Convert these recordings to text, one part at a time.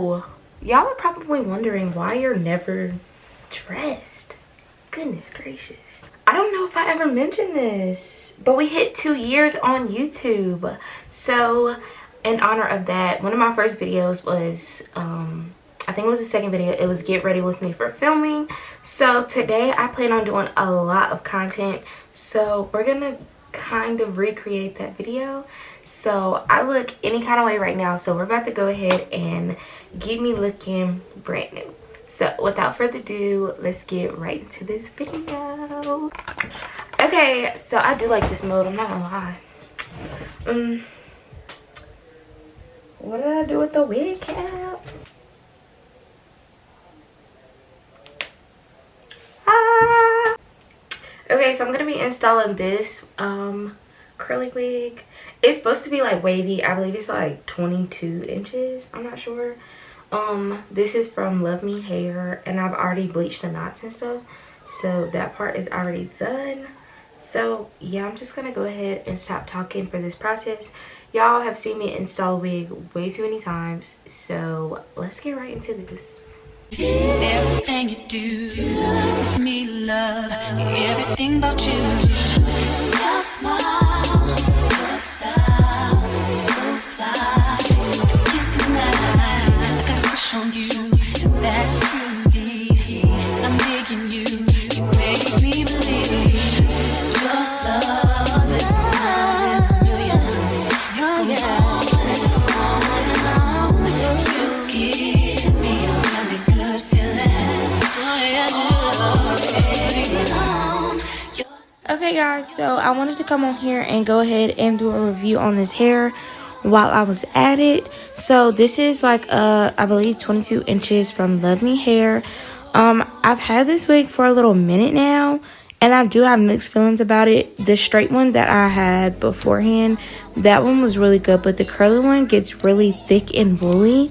So y'all are probably wondering why you're never dressed. Goodness gracious. I don't know if I ever mentioned this, but we hit 2 years on YouTube. So in honor of that, one of my first videos was I think it was the second video. It was get ready with me for filming. So today I plan on doing a lot of content, so we're gonna kind of recreate that video. So I look any kind of way right now, so we're about to go ahead and get me looking brand new. So without further ado, let's get right into this video. Okay, so I do like this mode, I'm not gonna lie. What did I do with the wig cap? Okay, so I'm gonna be installing this curly wig. It's supposed to be like wavy. I believe it's like 22 inches, I'm not sure. This is from Luvme hair, and I've already bleached the knots and stuff, so that part is already done. So yeah, I'm just gonna go ahead and stop talking for this process. Y'all have seen me install a wig way too many times, so let's get right into this. Everything you do, it's me, love. Everything about you. Your smile, your style, so fly. Can't deny, I got a crush on you. That's truly, I'm digging you. You make me believe your love is more than a million. Goes on and on and on. You give me a really good feeling. Okay guys, so I wanted to come on here and go ahead and do a review on this hair while I was at it. So this is like I believe 22 inches from Luvme hair. I've had this wig for a little minute now, and I do have mixed feelings about it. The straight one that I had beforehand, that one was really good, but the curly one gets really thick and woolly.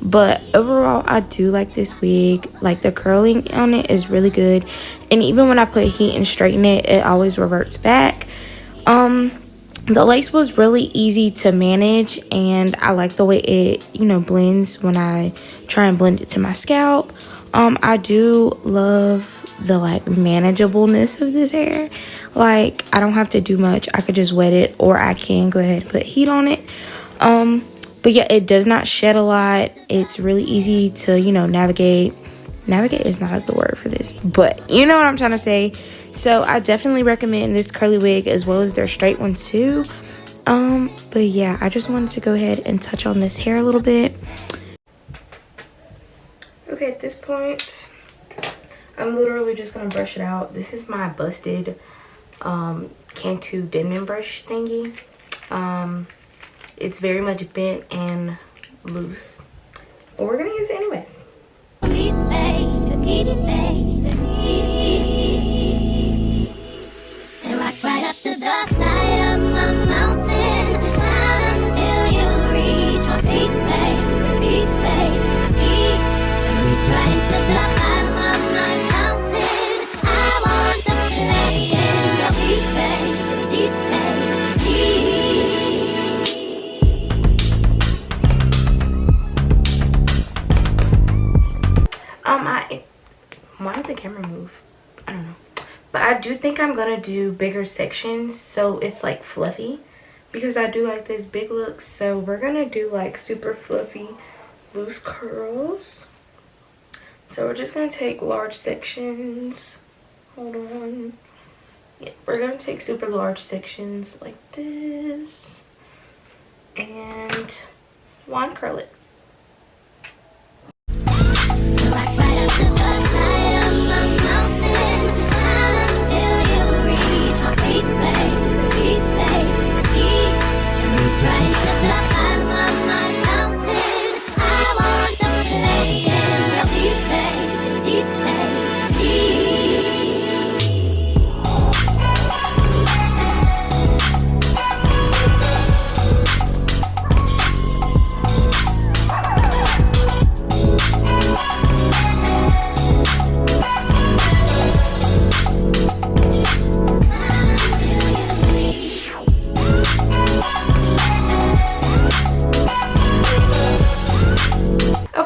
But overall, I do like this wig. Like, the curling on it is really good, and even when I put heat and straighten it, it always reverts back. The lace was really easy to manage, and I like the way it, you know, blends when I try and blend it to my scalp. I do love the like manageableness of this hair. Like, I don't have to do much. I could just wet it, or I can go ahead and put heat on it. But yeah, it does not shed a lot. It's really easy to, you know, navigate. Navigate is not the word for this, but you know what I'm trying to say. So I definitely recommend this curly wig as well as their straight one too. But yeah, I just wanted to go ahead and touch on this hair a little bit. Okay, at this point, I'm literally just gonna brush it out. This is my busted KAYLA denim brush thingy. It's very much bent and loose, but we're gonna use it anyways. And rock right up to the side of my mountain, until you reach my peak, baby, peak. Reach right to the bottom of my mountain. I want to play in your deep, why did the camera move? I don't know. But I do think I'm gonna do bigger sections so it's like fluffy, because I do like this big look. So we're gonna do like super fluffy loose curls. So we're just gonna take large sections. Hold on. Yeah, we're gonna take super large sections like this and wand curl it.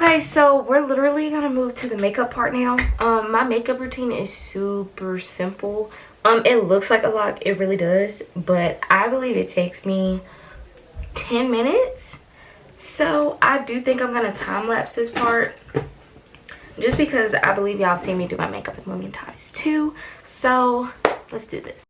Okay, so we're literally gonna move to the makeup part now. My makeup routine is super simple. It looks like a lot, it really does, but I believe it takes me 10 minutes. So I do think I'm gonna time lapse this part, just because I believe y'all have seen me do my makeup a million times too. So let's do this.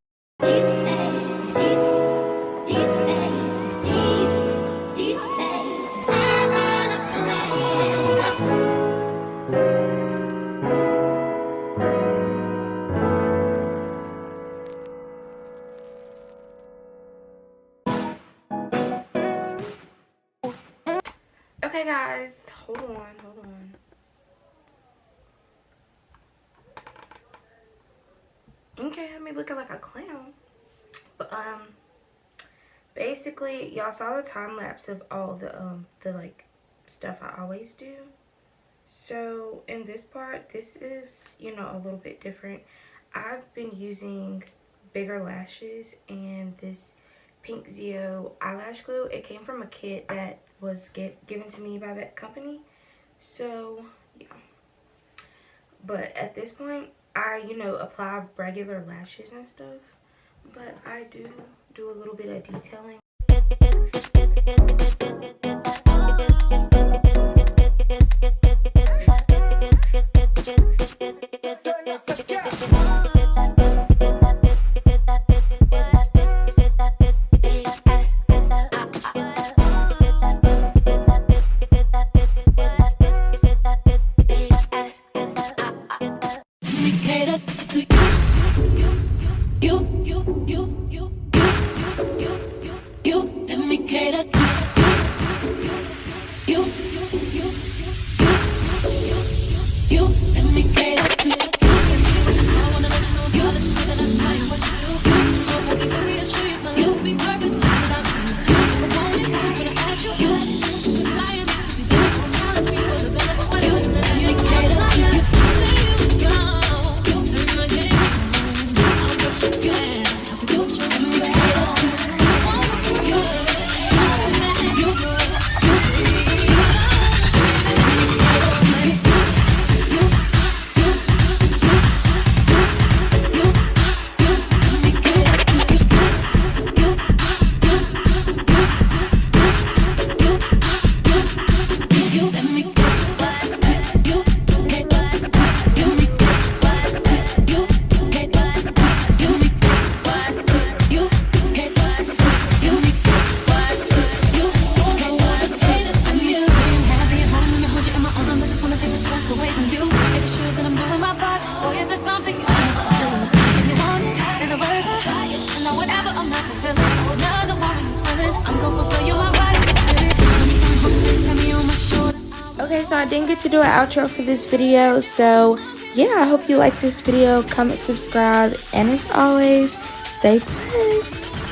Okay guys, hold on. Okay, I may look like a clown. But basically y'all saw the time lapse of all the like stuff I always do. So in this part, this is, you know, a little bit different. I've been using bigger lashes and this pink Zio eyelash glue. It came from a kit that was given to me by that company. So yeah, but at this point I, you know, apply regular lashes and stuff, but I do a little bit of detailing. Okay, so I didn't get to do an outro for this video, so yeah, I hope you liked this video. Comment, subscribe, and as always, stay blessed.